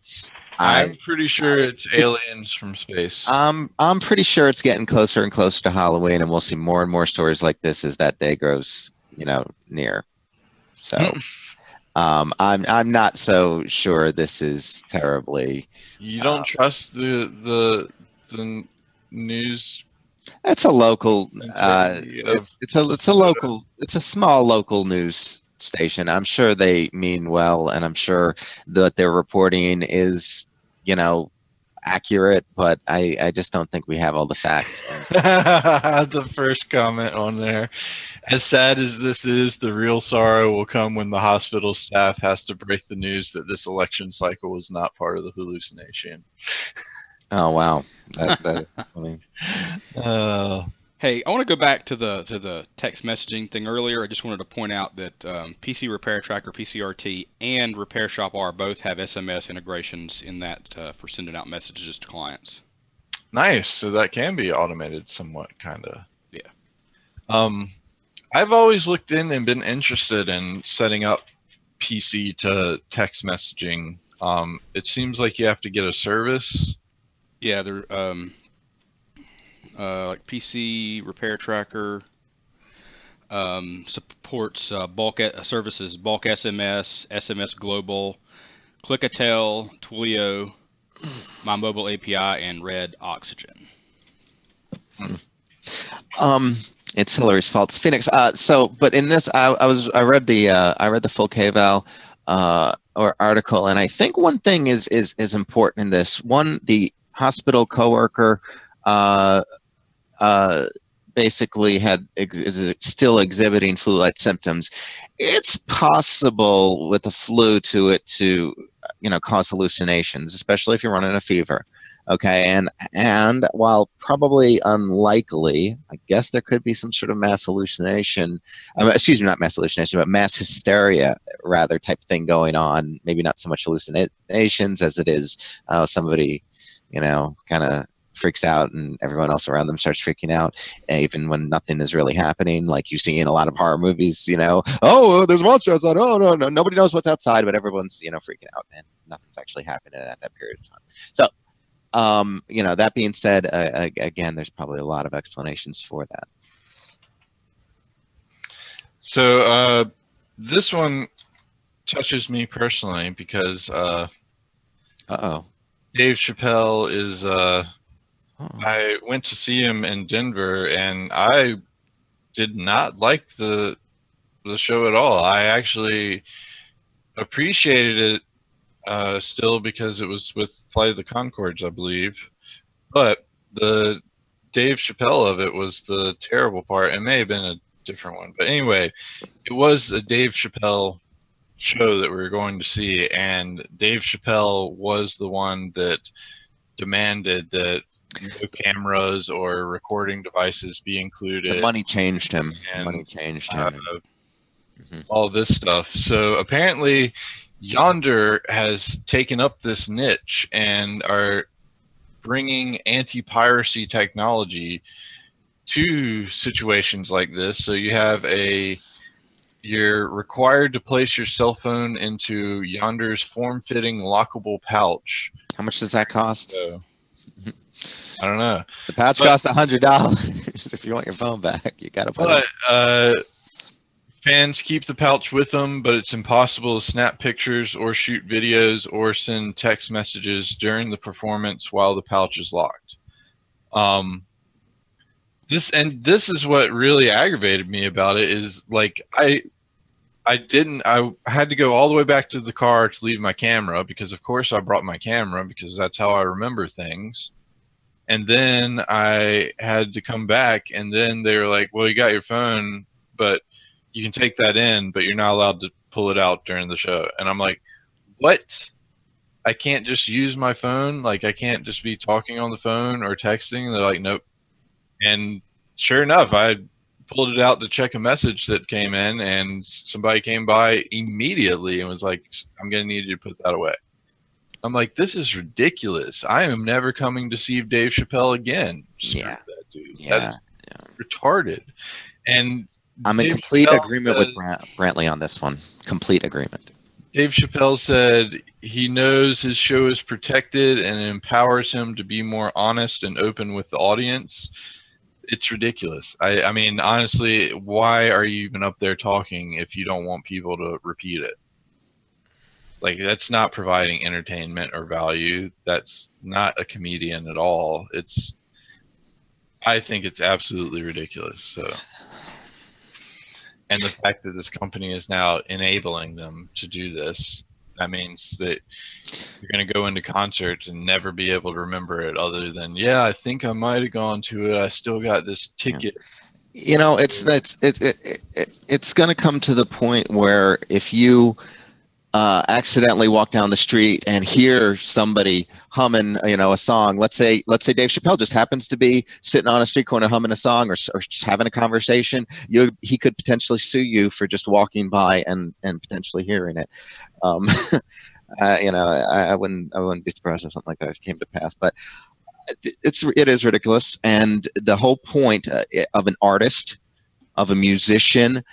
I'm pretty sure it's aliens from space. I'm pretty sure it's getting closer and closer to Halloween, and we'll see more and more stories like this as that day grows, near. So. I'm not so sure this is terribly. You don't trust the news? It's a local. It's It's a small local news station. I'm sure they mean well, and I'm sure that their reporting is, accurate, but I just don't think we have all the facts. The first comment on there. As sad as this is, the real sorrow will come when the hospital staff has to break the news that this election cycle was not part of the hallucination. Oh wow, that is funny. Hey, I want to go back to the text messaging thing earlier. I just wanted to point out that PC Repair Tracker, PCRT, and Repair Shop R both have SMS integrations in that for sending out messages to clients. Nice. So that can be automated somewhat, kind of. Yeah. I've always looked in and been interested in setting up PC to text messaging. It seems like you have to get a service. Yeah, they're like PC Repair Tracker supports bulk services, bulk SMS, SMS Global, Clickatel, Twilio, My Mobile API, and Red Oxygen. It's Hillary's fault. It's Phoenix. But in this, I read the full KVAL or article, and I think one thing is important in this. One, the hospital coworker basically is still exhibiting flu-like symptoms. It's possible with the flu to cause hallucinations, especially if you're running a fever. Okay, and while probably unlikely, I guess there could be some sort of mass hallucination. Excuse me, not mass hallucination, but mass hysteria rather type thing going on. Maybe not so much hallucinations as it is somebody, kind of freaks out and everyone else around them starts freaking out, even when nothing is really happening, like you see in a lot of horror movies. Oh, there's a monster outside. Oh no, nobody knows what's outside, but everyone's freaking out and nothing's actually happening at that period of time. So. That being said, again, there's probably a lot of explanations for that. So this one touches me personally because Dave Chappelle is I went to see him in Denver and I did not like the show at all. I actually appreciated it still because it was with Flight of the Conchords, I believe. But the Dave Chappelle of it was the terrible part. It may have been a different one. But anyway, it was a Dave Chappelle show that we were going to see. And Dave Chappelle was the one that demanded that no cameras or recording devices be included. The money changed him. All this stuff. So apparently Yonder has taken up this niche and are bringing anti-piracy technology to situations like this. So you're required to place your cell phone into Yonder's form-fitting lockable pouch. How much does that cost? So, I don't know. The pouch costs $100. If you want your phone back, you got to put it. Fans keep the pouch with them, but it's impossible to snap pictures or shoot videos or send text messages during the performance while the pouch is locked. This is what really aggravated me about it is like I had to go all the way back to the car to leave my camera because of course I brought my camera because that's how I remember things. And then I had to come back and then they were like, well, you got your phone, but you can take that in, but you're not allowed to pull it out during the show. And I'm like, what? I can't just use my phone? Like, I can't just be talking on the phone or texting? And they're like, nope. And sure enough, I pulled it out to check a message that came in, and somebody came by immediately and was like, I'm going to need you to put that away. I'm like, this is ridiculous. I am never coming to see Dave Chappelle again. Screw that dude. That's retarded. And I'm in complete agreement with Brantley on this one. Complete agreement. Dave Chappelle said he knows his show is protected and it empowers him to be more honest and open with the audience. It's ridiculous. I mean, honestly, why are you even up there talking if you don't want people to repeat it? Like, that's not providing entertainment or value. That's not a comedian at all. I think it's absolutely ridiculous. So. And the fact that this company is now enabling them to do this that means that you're going to go into concert and never be able to remember it other than, yeah, I think I might have gone to it. I still got this ticket. You know, it's going to come to the point where if you accidentally walk down the street and hear somebody humming, a song. Let's say Dave Chappelle just happens to be sitting on a street corner humming a song or just having a conversation. He could potentially sue you for just walking by and potentially hearing it. I wouldn't be surprised if something like that came to pass. But it is ridiculous, and the whole point of an artist, of a musician,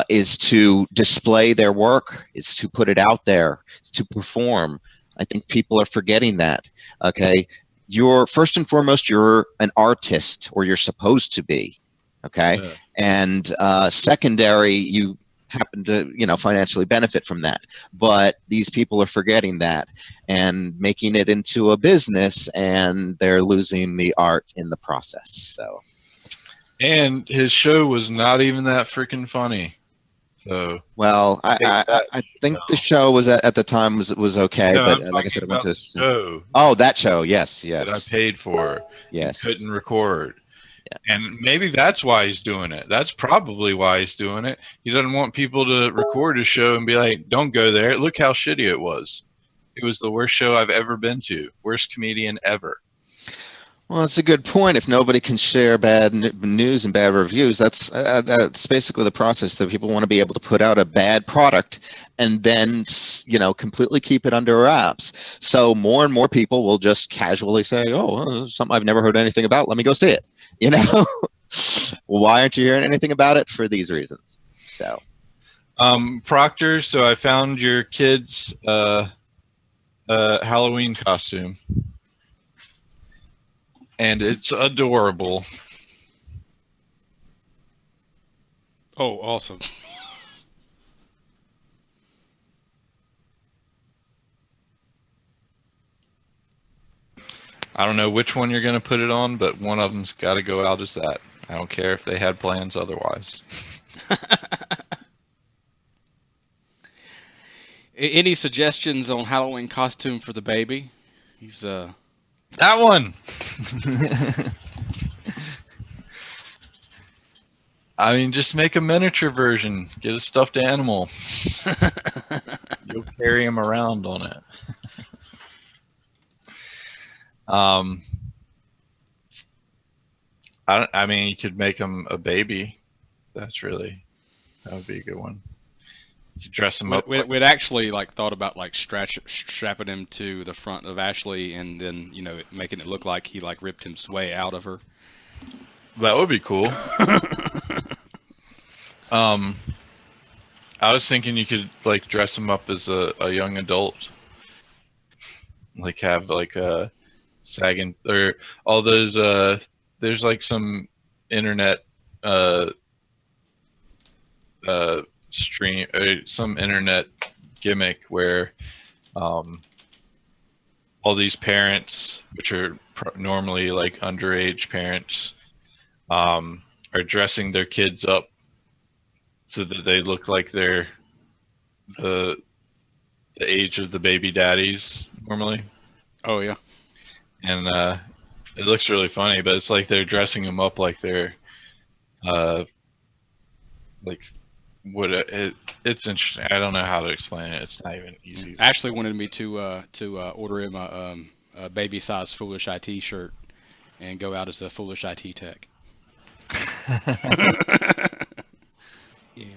is to display their work, is to put it out there, is to perform. I think people are forgetting that. Okay, you're first and foremost, you're an artist, or you're supposed to be. Okay, Yeah. and secondary, you happen to financially benefit from that. But these people are forgetting that and making it into a business, and they're losing the art in the process. So. And his show was not even that freaking funny. So. Well, I think the show was at the time was okay, No, but I'm like I said, it went talking to. about the show Oh, that show, yes, that I yes, paid for. yes. Couldn't record. Yeah. And maybe that's why he's doing it. That's probably why he's doing it. He doesn't want people to record his show and be like, don't go there. Look how shitty it was. It was the worst show I've ever been to. Worst comedian ever. Well, that's a good point. If nobody can share bad news and bad reviews, that's basically the process. That people want to be able to put out a bad product and then completely keep it under wraps. So more and more people will just casually say, "Oh, well, something I've never heard anything about. Let me go see it." Why aren't you hearing anything about it? For these reasons. So. Proctor, so I found your kid's Halloween costume. And it's adorable. Oh, awesome. I don't know which one you're going to put it on, but one of them's got to go out as that. I don't care if they had plans otherwise. Any suggestions on Halloween costume for the baby? He's That one. I mean, just make a miniature version. Get a stuffed animal. You'll carry him around on it. I mean, you could make him a baby. That would be a good one. You dress him up. We'd actually thought about strapping him to the front of Ashley and then making it look like he ripped his way out of her. That would be cool. I was thinking you could dress him up as a young adult. Have a sagging or all those there's some internet stream some internet gimmick where all these parents, which are normally underage parents, are dressing their kids up so that they look like they're the age of the baby daddies normally. Oh yeah. And it looks really funny, but it's like they're dressing them up like they're it's interesting. I don't know how to explain it. It's not even easy. Ashley wanted me to order him a baby size Foolish IT shirt and go out as a Foolish IT tech. Yeah.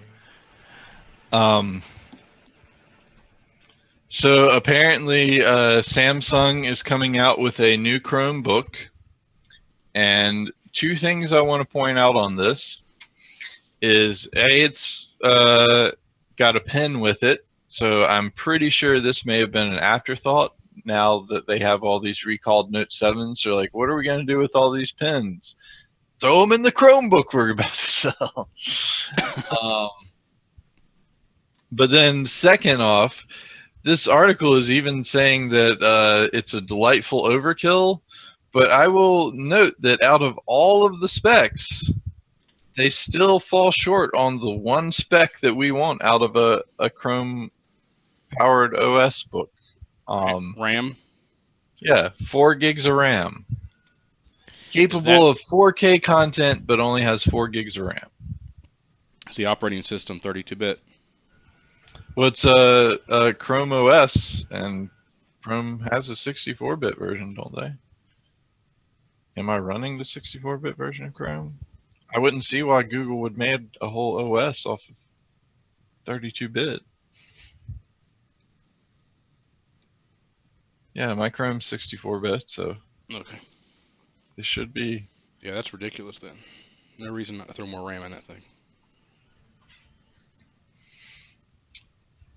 So apparently, Samsung is coming out with a new Chromebook, and two things I want to point out on this is it's got a pen with it, so I'm pretty sure this may have been an afterthought. Now that they have all these recalled Note 7s, they're like, what are we going to do with all these pens? Throw them in the Chromebook we're about to sell. But then second off, this article is even saying that it's a delightful overkill, but I will note that out of all of the specs, they still fall short on the one spec that we want out of a Chrome powered OS book. RAM. Yeah, 4 gigs of RAM. Capable that- of 4K content, but only has 4 gigs of RAM. Is the operating system 32-bit? Well, it's a Chrome OS, and Chrome has a 64-bit version, don't they? Am I running the 64-bit version of Chrome? I wouldn't see why Google would made a whole OS off of 32-bit. Yeah, my Chrome's 64-bit, so Okay. it should be. Yeah, that's ridiculous then. No reason not to throw more RAM in that thing.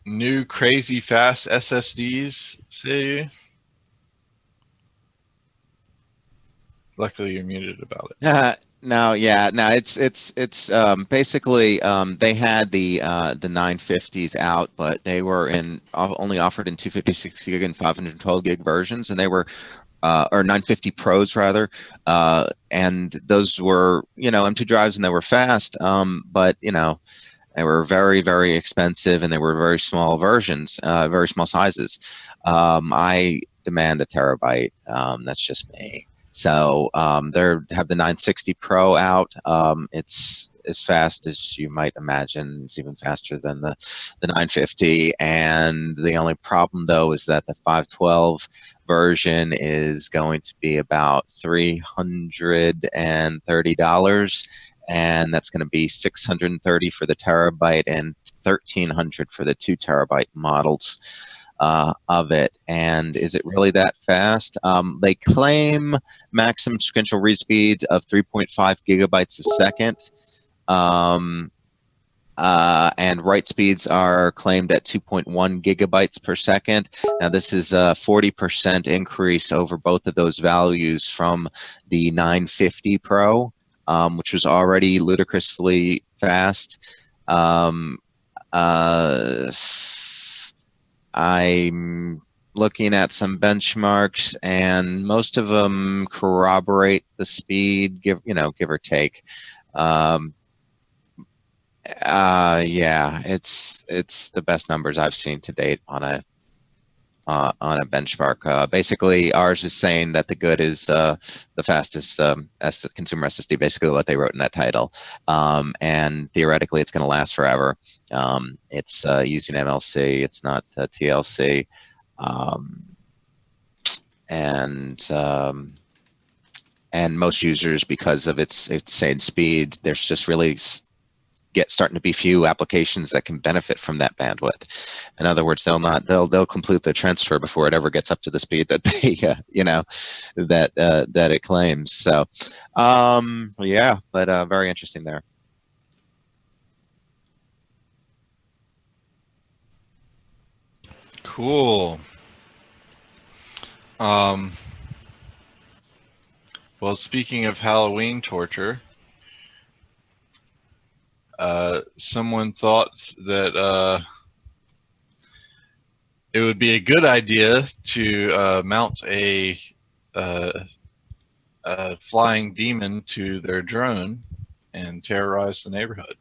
New crazy fast SSDs, say. Luckily, you're muted about it. No, it's basically they had the 950s out, but they were only offered in 256 gig and 512 gig versions, and they were or 950 Pros rather, and those were M2 drives, and they were fast, but they were very, very expensive, and they were very small versions, very small sizes. I demand a terabyte. That's just me. So they have the 960 Pro out. It's as fast as you might imagine. It's even faster than the 950. And the only problem, though, is that the 512 version is going to be about $330, and that's going to be $630 for the terabyte and $1,300 for the 2 terabyte models of it. And is it really that fast? They claim maximum sequential read speeds of 3.5 gigabytes a second, and write speeds are claimed at 2.1 gigabytes per second. Now, this is a 40% increase over both of those values from the 950 Pro, which was already ludicrously fast. I'm looking at some benchmarks, and most of them corroborate the speed, give or take. Yeah, it's the best numbers I've seen to date on a benchmark. Basically, ours is saying that the good is the fastest consumer SSD, basically what they wrote in that title. And theoretically, it's going to last forever. It's using MLC. It's not TLC. And most users, because of its insane speed, there's just really starting to be few applications that can benefit from that bandwidth. In other words, they'll complete the transfer before it ever gets up to the speed that they that it claims. So yeah, but very interesting there. Cool. Well, speaking of Halloween torture, someone thought that it would be a good idea to mount a flying demon to their drone and terrorize the neighborhood.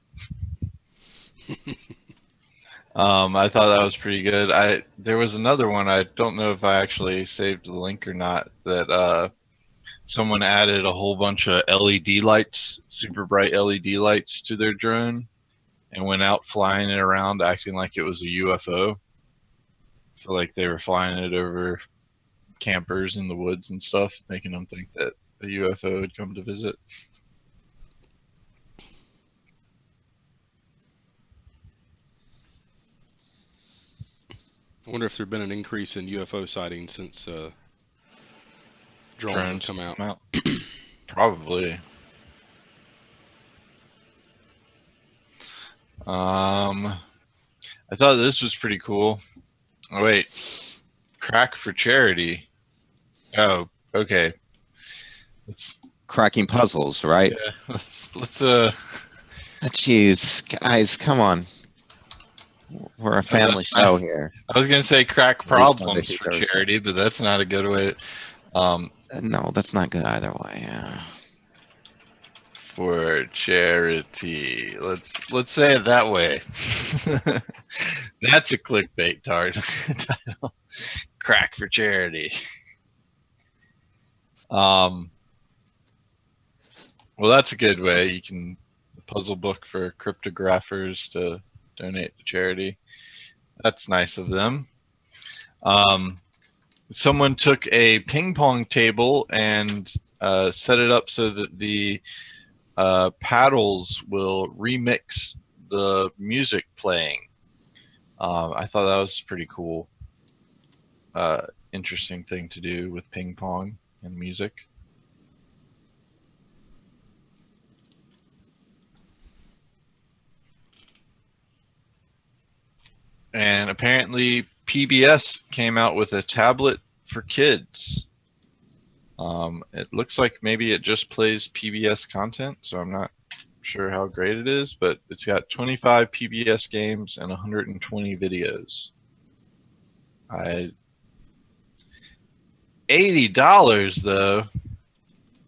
I thought that was pretty good. There was another one, I don't know if I actually saved the link or not, that someone added a whole bunch of LED lights, super bright LED lights to their drone, and went out flying it around acting like it was a UFO. So like they were flying it over campers in the woods and stuff, making them think that a UFO had come to visit. I wonder if there's been an increase in UFO sightings since drones have come out. Probably. I thought this was pretty cool. Oh wait, crack for charity. Oh, okay. Let's cracking puzzles, right? Yeah, let's Jeez, guys, come on. We're a family show here. I was gonna say crack problems for charity, but that's not a good way. No, that's not good either way. Yeah. for charity. Let's say it that way. That's a clickbait title. Crack for charity. Well, that's a good way. You can puzzle book for cryptographers to donate to charity. That's nice of them. Someone took a ping pong table and set it up so that the paddles will remix the music playing. I thought that was pretty cool. Interesting thing to do with ping pong and music. And apparently PBS came out with a tablet for kids. It looks like maybe it just plays PBS content, so I'm not sure how great it is, but it's got 25 PBS games and 120 videos. $80 though.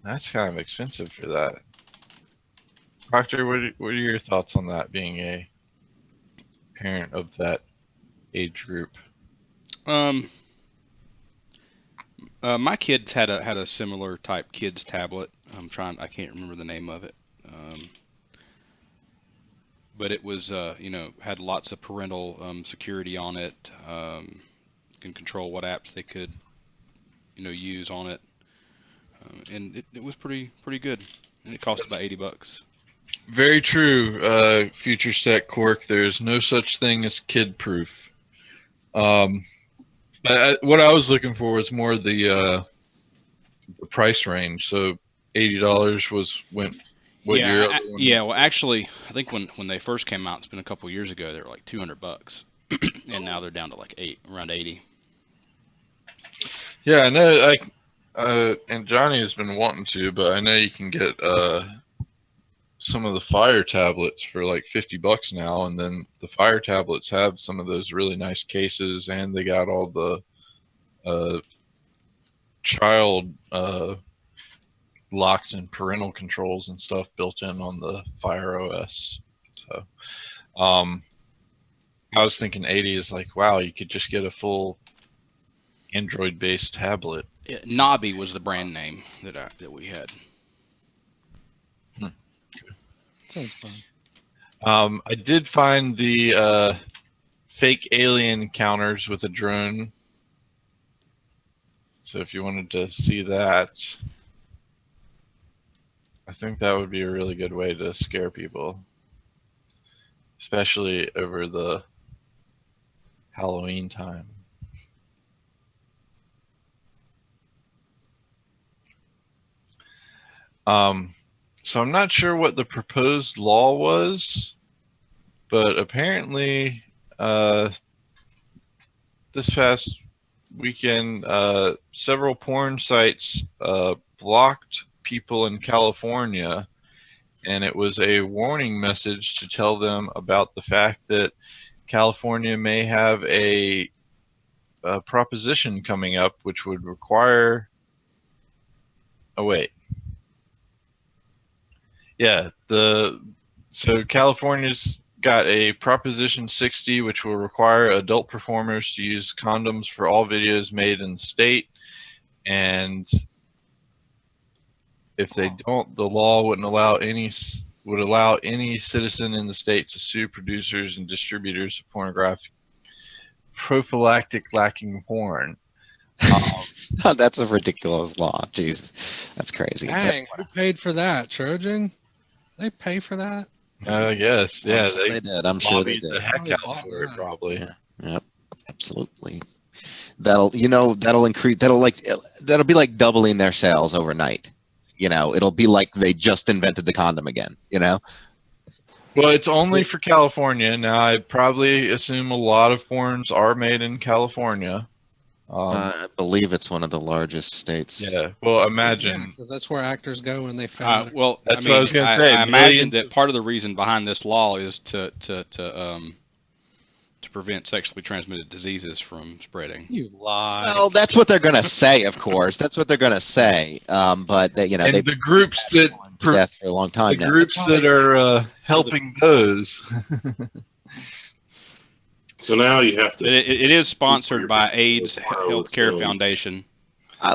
That's kind of expensive for that. Proctor, what are your thoughts on that, being a parent of that age group? My kids had a similar type kids tablet. I can't remember the name of it. But it was, had lots of parental security on it. Can control what apps they could, use on it. And it was pretty good. And it cost about $80. Very true, Future Stack Cork. There's no such thing as kid-proof. What I was looking for was more the price range. So $80 went. What yeah, your other one? Yeah. Well, actually, I think when they first came out, it's been a couple years ago. They were like $200, and now they're down to like around 80. Yeah, I know. And Johnny has been wanting to, but I know you can get some of the Fire tablets for like $50 now, and then the Fire tablets have some of those really nice cases, and they got all the child locks and parental controls and stuff built in on the Fire OS. So, I was thinking 80 is like, wow, you could just get a full Android-based tablet. Yeah, Nobby was the brand name that we had. Sounds fun. I did find the fake alien counters with a drone. So if you wanted to see that, I think that would be a really good way to scare people, especially over the Halloween time. So I'm not sure what the proposed law was, but apparently this past weekend several porn sites blocked people in California, and it was a warning message to tell them about the fact that California may have a proposition coming up which would require so California's got a Proposition 60 which will require adult performers to use condoms for all videos made in the state, and if they don't, the law would allow any citizen in the state to sue producers and distributors of pornographic prophylactic lacking porn. That's a ridiculous law. Jeez, that's crazy. Dang, who paid for that, Trojan? They pay for that? Yes, yeah, I'm sure they did. I'm sure they lobbied did. the heck Probably out bought for it, that. probably. Yeah. Yep. Absolutely. That'll increase. That'll be like doubling their sales overnight. It'll be like they just invented the condom again. Well, it's only for California. Now, I probably assume a lot of porns are made in California. I believe it's one of the largest states. Yeah, well, imagine. Because that's where actors go when they found Well, That's what I was gonna say. I imagine that part of the reason behind this law is to prevent sexually transmitted diseases from spreading. You lie. Well, that's what they're gonna say, of course. That's what they're gonna say. But and the groups that to death for a long time the now. groups that are helping those. So now you have to. It is sponsored by AIDS Healthcare Foundation.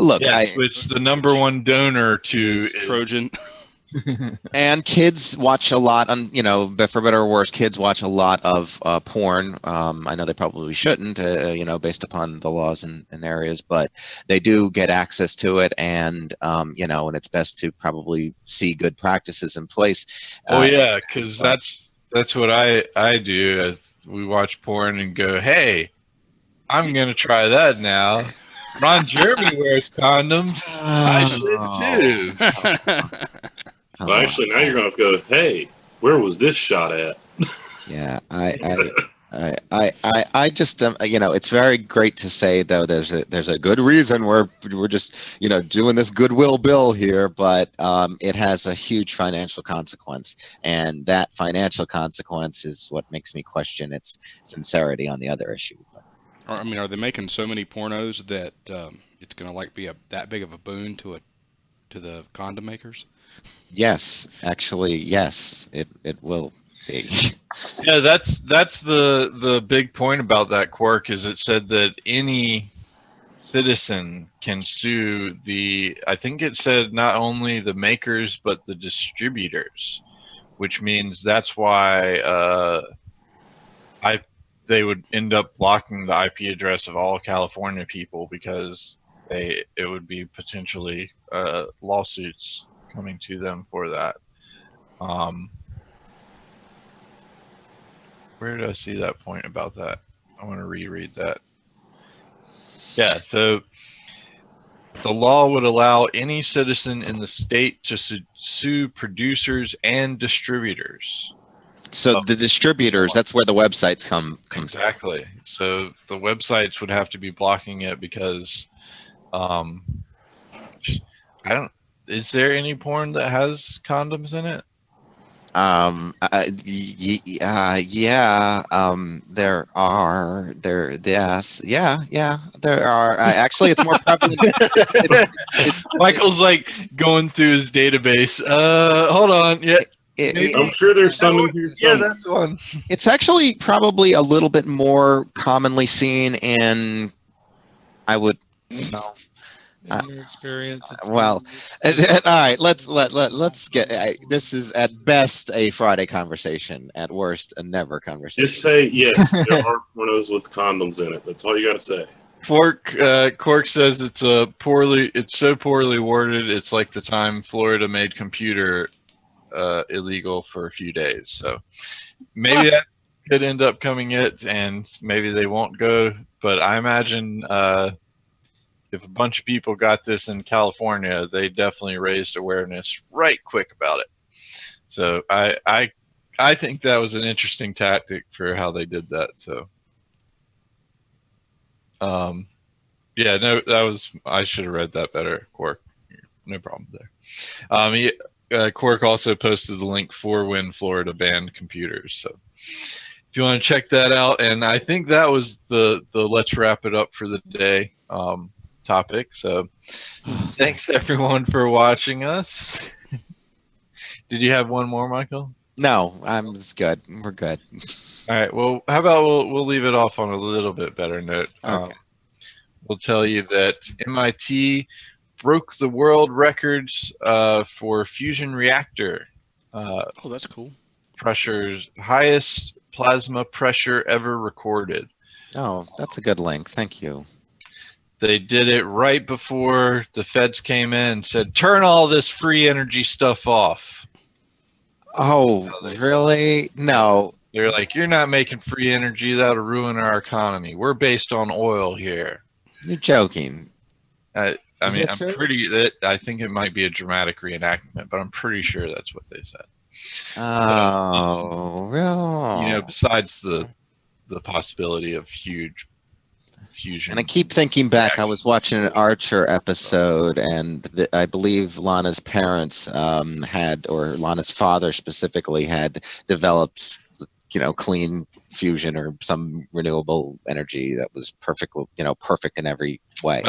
Look, yes, which the number one donor to is Trojan. And kids watch a lot on, but for better or worse, kids watch a lot of porn. I know they probably shouldn't, based upon the laws in areas, but they do get access to it, and and it's best to probably see good practices in place. yeah, because that's what I do. We watch porn and go, hey, I'm gonna try that now. Ron Jeremy wears condoms. I should too. Well, actually, now you're going to go, hey, where was this shot at? Yeah, I just it's very great to say though there's a good reason we're just doing this goodwill bill here, but it has a huge financial consequence, and that financial consequence is what makes me question its sincerity on the other issue. I mean, are they making so many pornos that it's gonna be that big of a boon to the condom makers? Yes, actually, yes, it will be. Yeah, that's the big point about that quirk is it said that any citizen can sue I think it said not only the makers but the distributors, which means that's why they would end up blocking the IP address of all California people because it would be potentially lawsuits coming to them for that. Where did I see that point about that? I want to reread that. Yeah, so the law would allow any citizen in the state to sue producers and distributors. So the distributors, that's where the websites come. Exactly. So the websites would have to be blocking it because is there any porn that has condoms in it? There are. Actually, it's more prevalent. Michael's like going through his database. Hold on. Yeah. I'm sure there's some in here. Yeah, that's one. It's actually probably a little bit more commonly seen in, I would, In your experience, all right. Let's get. This is at best a Friday conversation, at worst a never conversation. Just say yes. There are pornos with condoms in it. That's all you got to say. Cork says it's so poorly worded. It's like the time Florida made computer illegal for a few days. So maybe that could end up coming and maybe they won't go. But I imagine if a bunch of people got this in California, they definitely raised awareness right quick about it. So I think that was an interesting tactic for how they did that. So yeah, no, I should have read that better, Quark. No problem there. Quark also posted the link for when Florida banned computers. So if you want to check that out, and I think that was the let's wrap it up for the day topic. So thanks everyone for watching us. Did you have one more, Michael? No, it's good. We're good. All right. Well, how about we'll leave it off on a little bit better note. Okay. We'll tell you that MIT broke the world records for fusion reactor. Oh, that's cool. Pressure's highest plasma pressure ever recorded. Oh, that's a good link. Thank you. They did it right before the feds came in and said, turn all this free energy stuff off. Oh, really? No. They're like, you're not making free energy. That'll ruin our economy. We're based on oil here. You're joking. I mean, I think it might be a dramatic reenactment, but I'm pretty sure that's what they said. Oh, really? Besides the possibility of huge fusion. And I keep thinking back, I was watching an Archer episode, and I believe Lana's parents or Lana's father specifically had developed, clean fusion or some renewable energy that was perfect in every way.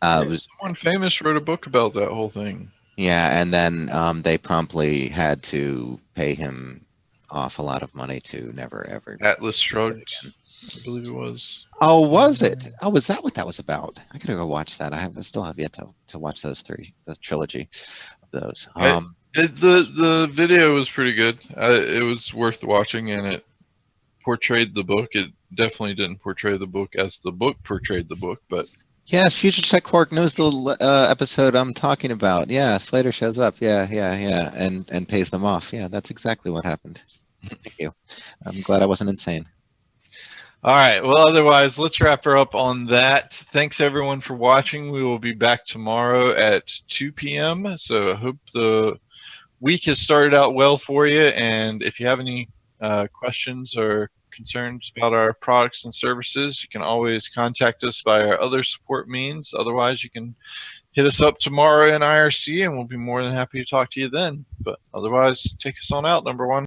Someone famous wrote a book about that whole thing. Yeah, and then they promptly had to pay him off a lot of money to never ever. Atlas Shrugged, I believe it was. Oh, was it? Oh, was that what that was about? I gotta go watch that. I still have yet to watch those trilogy of those. The video was pretty good. It was worth watching, and it portrayed the book. It definitely didn't portray the book as the book portrayed the book, but yes, Future Tech Quark knows the episode I'm talking about. Yeah, Slater shows up. Yeah, and pays them off. Yeah, that's exactly what happened. Thank you. I'm glad I wasn't insane. all right. Well, otherwise, let's wrap her up on that. Thanks everyone for watching. We will be back tomorrow at 2 p.m. So I hope the week has started out well for you. And if you have any questions or concerns about our products and services, you can always contact us by our other support means. Otherwise, you can hit us up tomorrow in IRC, and we'll be more than happy to talk to you then. But otherwise, take us on out, number one.